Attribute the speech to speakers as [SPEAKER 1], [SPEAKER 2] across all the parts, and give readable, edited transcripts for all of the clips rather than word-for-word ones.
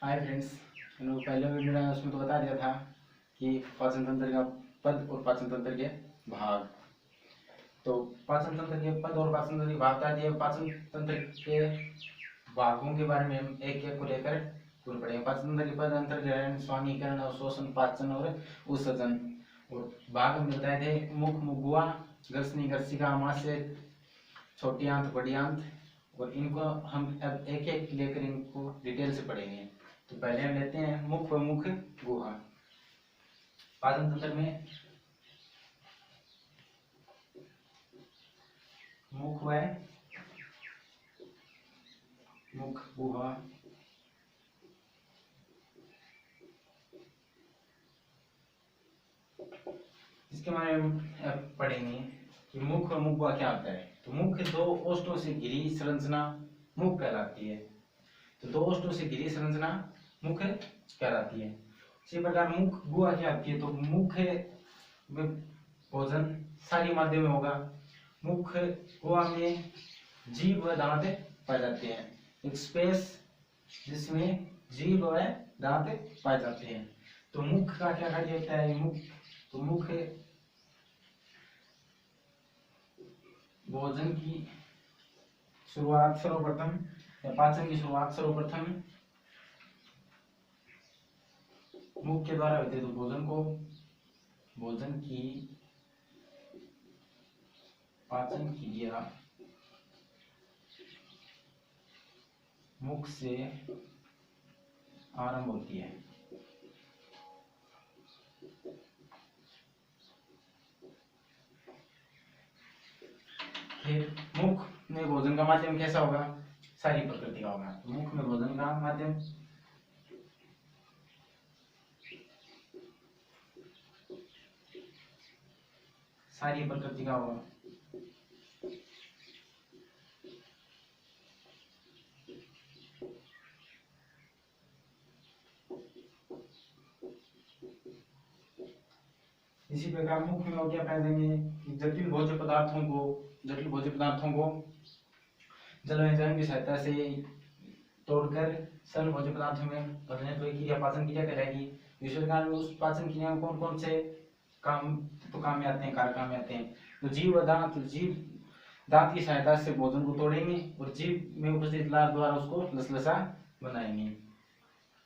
[SPEAKER 1] Hi friends. पहले video में उसमें तो बता दिया था कि पाचन तंत्र का पद और पाचन तंत्र के भाग। तो पाचन तंत्र के पद और पाचन तंत्र के भाग बता दिए। पाचन तंत्र के भागों के बारे में हम एक एक को लेकर पूरे पढ़ेंगे। पाचन तंत्र के पद अंतर ग्रहण, स्वानीकरण, अवशोषण, पाचन और उत्सर्जन। और भाग हम बताए थे मुख, मुगुआ, ग्रसनी, ग्रसिका, आमाशय, छोटी आंत, बड़ी आंत। और इनको हम अब एक एक लेकर इनको डिटेल से पढ़ेंगे। तो पहले हम लेते हैं मुख व मुख गुहा। पाचन तंत्र में मुख व मुख गुहा इसके बारे में अब पढ़ेंगे कि मुख व मुख गुहा क्या होता है। तो मुख दो ओष्ठों से घिरी संरचना मुख कहलाती है। तो दो ओष्ठों से घिरी संरचना मुख कहलाती है। इसी प्रकार मुख गुहा क्या होती है। तो मुख में भोजन सारी माध्यम में होगा। मुख गुहा में जीभ व दांत पाए जाते हैं। एक स्पेस जिसमें जीभ व दांत पाए जाते हैं। तो मुख का क्या कार्य होता है। मुख तो मुख भोजन की शुरुआत सर्वप्रथम या पाचन की शुरुआत सर्वप्रथम मुख के द्वारा होती है। तो भोजन की पाचन क्रिया मुख से आरंभ होती है। फिर मुख में भोजन का माध्यम कैसा होगा, सारी प्रकृति का होगा। तो मुख में भोजन का माध्यम सारी प्रकृति का होगा। इसी प्रकार मुख में क्या पाए जाएंगे, जटिल भोज्य पदार्थों को जलयोजन की सहायता से तोड़कर सरल भोज्य पदार्थों में बदलने तो क्रिया पाचन क्रिया कहलाएगी। इस प्रकार उस पाचन क्रिया में कौन कौन से काम तो काम में आते हैं, कार्य काम में आते हैं। तो जीभ व दांत, जीभ दांत की सहायता से भोजन को तोड़ेंगे और जीभ में उपस्थित लार द्वारा उसको लसलसा बनाएंगे।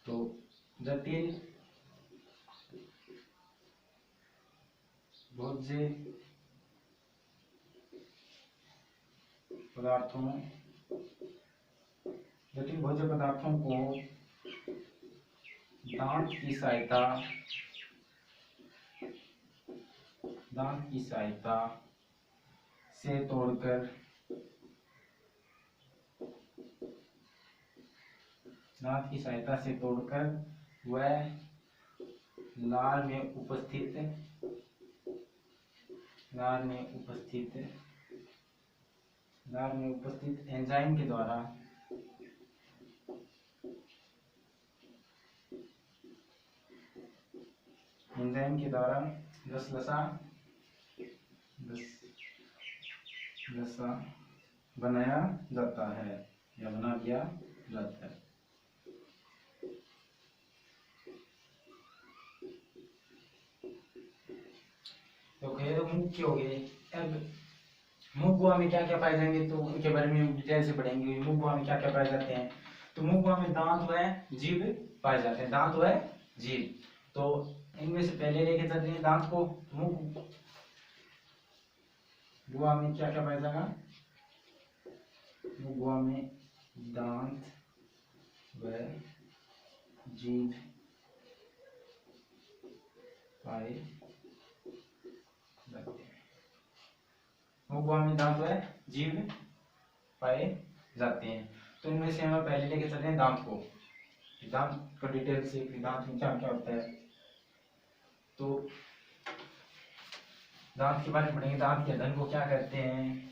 [SPEAKER 1] तो जटिल भोज्य पदार्थों को दांत की सहायता से तोड़कर वह लार में उपस्थित एंजाइम के द्वारा लसलसा बनाया जाता है या बना दिया जाता है। तो खैर मुख के हो गए। अब मुख गुहा में क्या क्या पाए जाएंगे तो उनके बारे में डिटेल से पढ़ेंगे। मुख गुहा में क्या क्या पाए जाते हैं। तो मुख गुहा में दांत व जीभ पाए जाते हैं। दांत व जीभ, तो इनमें से पहले लेके चलते हैं दांत को। मुख गुहा में क्या क्या पाया जाएगा। मुख गुहा में दांत व जीभ पाए जाते हैं। मुख गुहा में दांत व जीभ पाए जाते हैं। तो इनमें से हम पहले लेके चलते हैं दांत को। दांत का डिटेल से दांत में क्या क्या होता है। तो दांत के बारे में पढ़ेंगे। दांत के अध्ययन को क्या कहते हैं।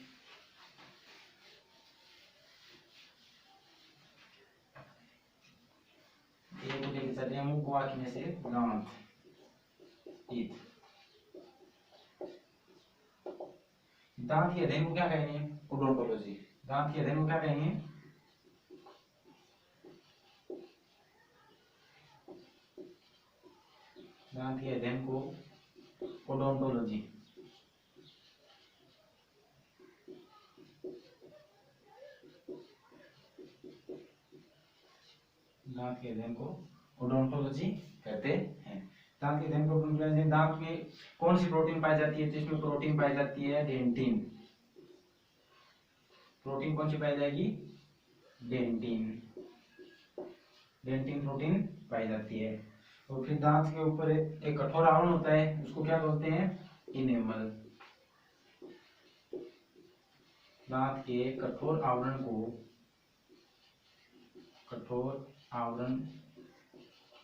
[SPEAKER 1] एक लेके चलते हैं मुख गुहा में से दांत, टीथ। दांत के अध्ययन को क्या कहेंगे, ओडोंटोलॉजी। दांत के अध्ययन को क्या कहेंगे, दांत के अध्ययन को ओडोंटोलॉजी, दांत के अध्ययन को ओडोंटोलॉजी कहते हैं। दांत के अध्ययन को ओडोंटोलॉजी, दांत में कौन सी प्रोटीन पाई जाती है? तो इसमें प्रोटीन पाई जाती है डेंटिन। प्रोटीन कौन सी पाई जाएगी? डेंटिन, डेंटिन प्रोटीन पाई जाती है। और फिर दांत के ऊपर एक कठोर आवरण होता है, उसको क्या बोलते हैं? इनेमल। दांत के कठोर आवरण को, कठोर आवरण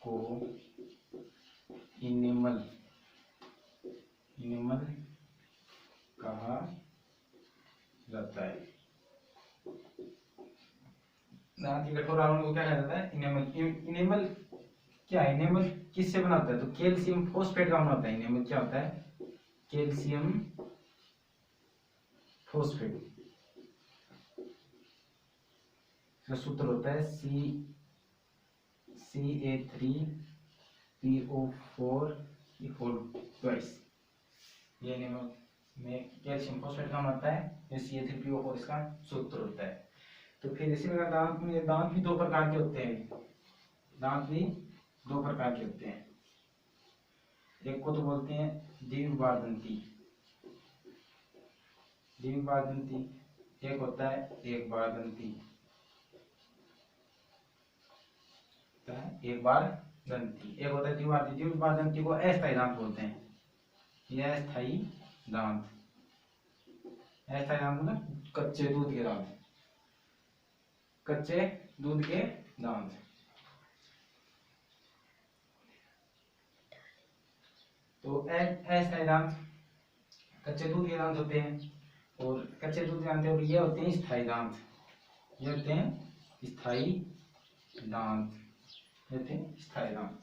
[SPEAKER 1] को इनेमल, इनेमल कहा जाता है। दांत के कठोर आवरण को क्या कहा जाता है? इनेमल। इनेमल क्या है? इनेमल किससे बना होता है? तो कैल्शियम फॉस्फेट का बना होता है। इनेमल क्या होता है? Calcium phosphate. इसका सूत्र होता है CA3PO4 ट्वाइस। ये इनेमल में कैल्शियम फॉस्फेट का बनता है, ये CA3PO4 इसका सूत्र होता है। तो फिर इसी प्रकार दांत भी दो प्रकार के होते हैं। दांत भी दो प्रकार के होते हैं। एक को तो बोलते हैं द्विबारदंती, द्विबारदंती। एक होता है एक बारदंती, एक बार दंती। एक होता है द्विबारदंती। द्विबारदंती को अस्थायी दांत बोलते हैं। यह अस्थायी दांत, अस्थायी दांत मतलब कच्चे दूध के दांत, कच्चे दूध के दांत। तो अस्थायी दांत कच्चे दूध के दांत होते हैं, और कच्चे दूध के दांत, और ये होते हैं स्थायी दांत। ये होते हैं स्थायी दांत, ये होते हैं स्थायी दांत।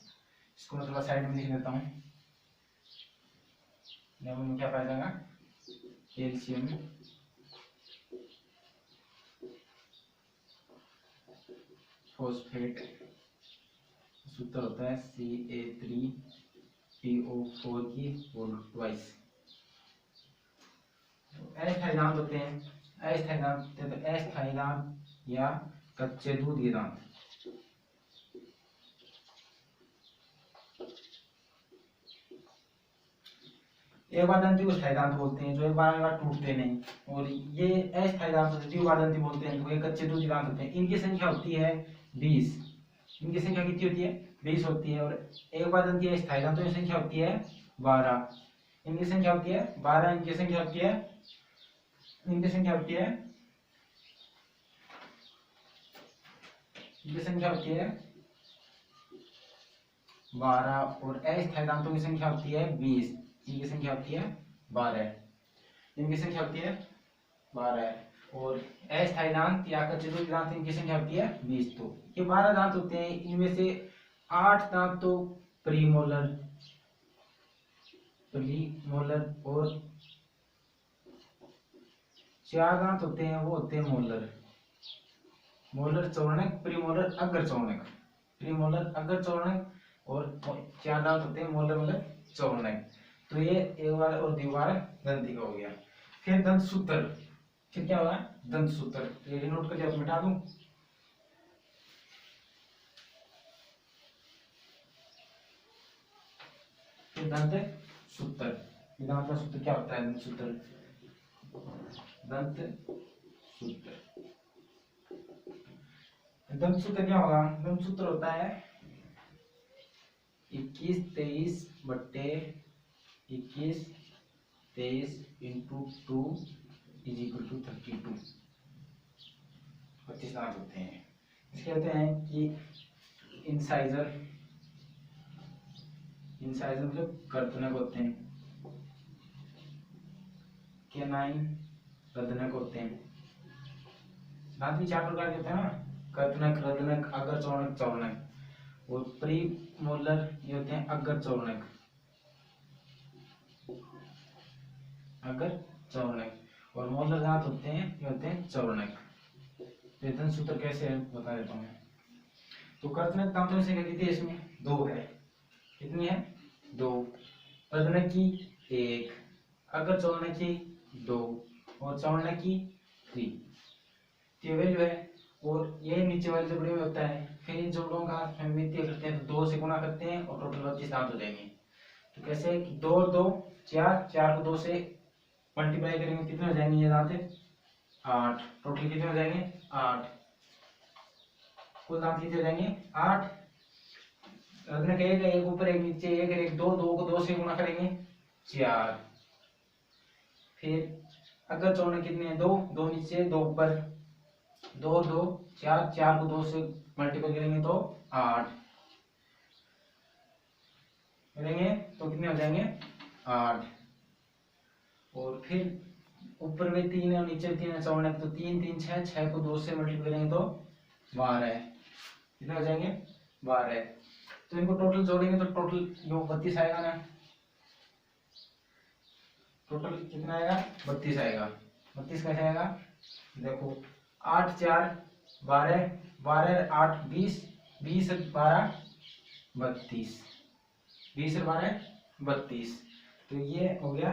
[SPEAKER 1] इसको मैं थोड़ा साइड में लिख देता हूँ। में क्या पाया जाएगा? Calcium phosphate. सूत्र होता है CA3PO4 की ट्वाइस। अस्थायी दांत होते हैं, अस्थायी दांत, अस्थायी दांत या कच्चे दूध के दांत। एक बार दंती को स्थायी दांत बोलते हैं, जो एक बार टूटते नहीं। और ये अस्थायी दांत होते हैं, द्विबारदंती बोलते हैं, तो ये कच्चे दूध के दांत होते हैं। इनकी संख्या होती है 20। इनकी संख्या कितनी होती है? 20 होती है। और एक बार दंती स्थायी दांतों की संख्या होती है 12। इनकी संख्या होती है 12। इनकी संख्या होती है, इनकी संख्या होती है, इनकी संख्या होती है 12। और अस्थायी दांतों की संख्या होती है 20। इनकी संख्या होती है 12। इनकी संख्या होती है 12। और अस्थायी दांत या कच्चे दूध के दांत, इनकी संख्या होती है 20। तो ये 12 दांत होते हैं। इनमें से 8 दांत तो प्रीमोलर, प्रीमोलर, और 4 दांत होते हैं वो होते हैं मोलर। मोलर चौर्णक, प्रीमोलर अग्र चौर्णक, प्रीमोलर अग्र चौर्णक, और 4 दांत होते हैं मोलर मतलब चौर्णक। तो ये एक बार और द्विबार दंती का हो गया। फिर दंत सूत्र, फिर क्या होगा? दंत सूत्र। ये नोट कर लिया, मिटा दूं। फिर दंत सूत्र, दांत का सूत्र क्या होता है? दंत सूत्र, दंत सूत्र, दंत सूत्र क्या होगा? दंत सूत्र होता है 21-23/21 इंटू 2 इज इक्वल टू 32। 25 दांत होते हैं। इसके कहते हैं कि इंसाइजर, इंसाइजर मतलब कर्तनक होते हैं, कैनाइन रदनक होते हैं। दांत भी 4 प्रकार के होते हैं ना, कर्तनक, रदनक, अग्र चौर्णक, चौर्णक। और प्री मोलर ये होते हैं अग्र चौर्णक, अग्र चौर्णक। और मोलर दांत होते हैं ये होते हैं चौर्णक। वेतन सूत्र कैसे है बता देता हूँ। तो कर्तनक दांतों की संख्या कितनी है? इसमें 2 है। कितनी है? 2, अर्धनक की 1, अगर चौर्णक की 2 और चौर्णक की 3। तो ये वैल्यू है। और ये नीचे वाले जोड़े में होता है, फिर इन जोड़ों का हम मित्य करते हैं तो 2 से गुणा करते हैं और टोटल 32 दांत हो जाएंगे। तो कैसे है कि 2 और 2 4, 4 को 2 से मल्टीप्लाई करेंगे कितने हो जाएंगे ये दांत? 8। टोटल कितने हो जाएंगे? 8। कुल दांत कितने हो जाएंगे? 8। अगर एक है, एक ऊपर एक नीचे, एक है, एक 2, 2 को 2 से गुणा करेंगे 4। फिर अगर चौड़े कितने हैं? 2, 2 नीचे 2 ऊपर, 2 और 2 4, 4 को 2 से मल्टीप्लाई करेंगे तो 8 करेंगे तो कितने हो जाएंगे? 8। और फिर ऊपर में 3 है और नीचे 3 है, चौड़े तो 3 3 6, 6 को 2 से मल्टीप्लाई करेंगे तो 12। कितने हो जाएंगे? 12। तो इनको टोटल जोड़ेंगे तो टोटल यो 32 आएगा ना। टोटल कितना आएगा? 32 आएगा। 32 कैसे आएगा? देखो 8 4 12, 12 8 20, 20 और 12 32, 20 और 12 32। तो ये हो गया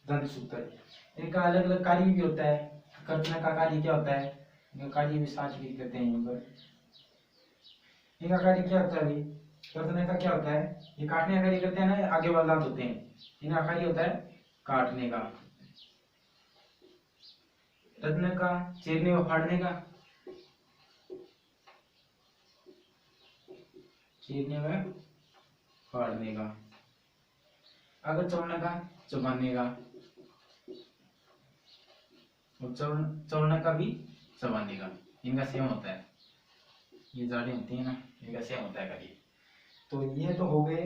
[SPEAKER 1] दंत सूत्र। इनका अलग अलग कार्य भी होता है। कर्तन का कार्य क्या होता है? इनका कार्य भी साथ भी करते हैं यहाँ पर। इनका कार्य क्या होता है अभी? कर्तन का क्या होता है? ये काटने का कार्य करते हैं ना, आगे वाले दांत होते हैं। इनका कार्य होता है काटने का। रत्न का चीरने व फाड़ने का, चीरने व फाड़ने का। अगर चौड़ने का चबाने का, और चौड़ने का भी चबाने का। इनका सेम होता है, ये जाड़ी होती है ना, इनका सेम होता है कार्य। तो ये तो हो गए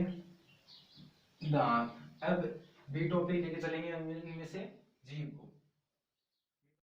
[SPEAKER 1] दांत। अब बी टॉपिक लेके चलेंगे इनमें से जीभ को।